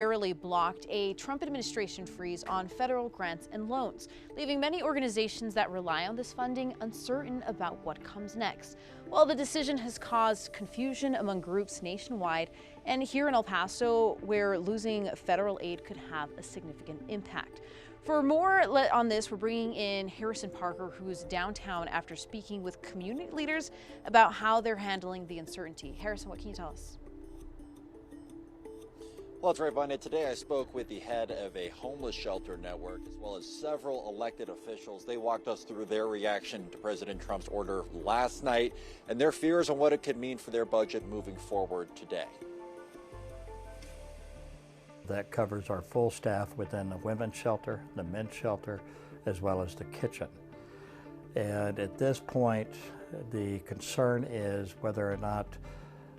Barely blocked a Trump administration freeze on federal grants and loans, leaving many organizations that rely on this funding uncertain about what comes next. Well, the decision has caused confusion among groups nationwide and here in El Paso, where losing federal aid could have a significant impact. For more on this, we're bringing in Harrison Parker, who's downtown after speaking with community leaders about how they're handling the uncertainty. Harrison, what can you tell us? Well, that's right, Vanya. Today I spoke with the head of a homeless shelter network, as well as several elected officials. They walked us through their reaction to President Trump's order last night and their fears on what it could mean for their budget moving forward today. That covers our full staff within the women's shelter, the men's shelter, as well as the kitchen. And at this point, the concern is whether or not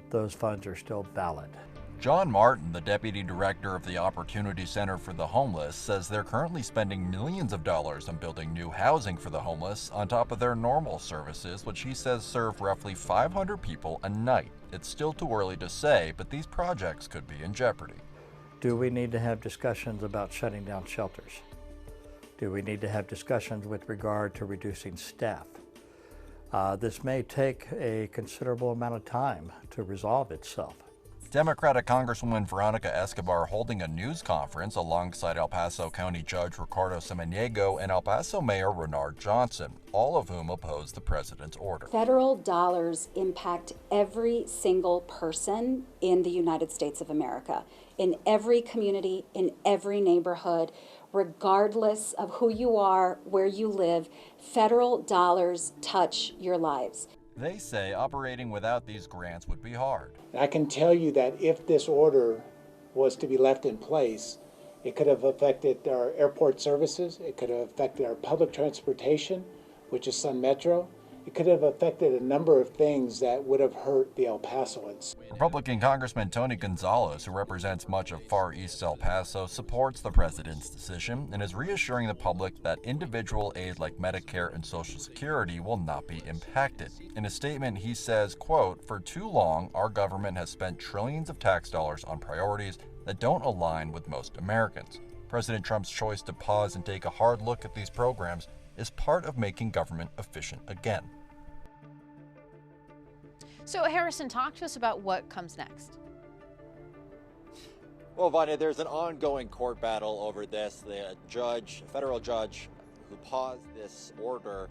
those funds are still valid. John Martin, the deputy director of the Opportunity Center for the Homeless, says they're currently spending millions of dollars on building new housing for the homeless on top of their normal services, which he says serve roughly 500 people a night. It's still too early to say, but these projects could be in jeopardy. Do we need to have discussions about shutting down shelters? Do we need to have discussions with regard to reducing staff? This may take a considerable amount of time to resolve itself. Democratic Congresswoman Veronica Escobar holding a news conference alongside El Paso County Judge Ricardo Samaniego and El Paso Mayor Renard Johnson, all of whom oppose the president's order. Federal dollars impact every single person in the United States of America, in every community, in every neighborhood, regardless of who you are, where you live. Federal dollars touch your lives. They say operating without these grants would be hard. I can tell you that if this order was to be left in place, it could have affected our airport services, it could have affected our public transportation, which is Sun Metro. It could have affected a number of things that would have hurt the El Pasoans. Republican Congressman Tony Gonzalez, who represents much of Far East El Paso, supports the president's decision and is reassuring the public that individual aid like Medicare and Social Security will not be impacted. In a statement, he says, quote, "For too long, our government has spent trillions of tax dollars on priorities that don't align with most Americans. President Trump's choice to pause and take a hard look at these programs is part of making government efficient again." So Harrison, talk to us about what comes next. Well, Vanya, there's an ongoing court battle over this. The federal judge who paused this order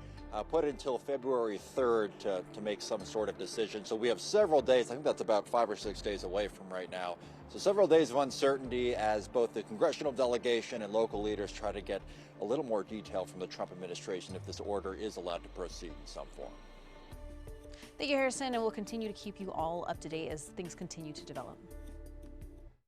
put it until February 3rd to make some sort of decision. So we have several days, I think that's about 5 or 6 days away from right now. So several days of uncertainty as both the congressional delegation and local leaders try to get a little more detail from the Trump administration if this order is allowed to proceed in some form. Thank you, Harrison, and we'll continue to keep you all up to date as things continue to develop.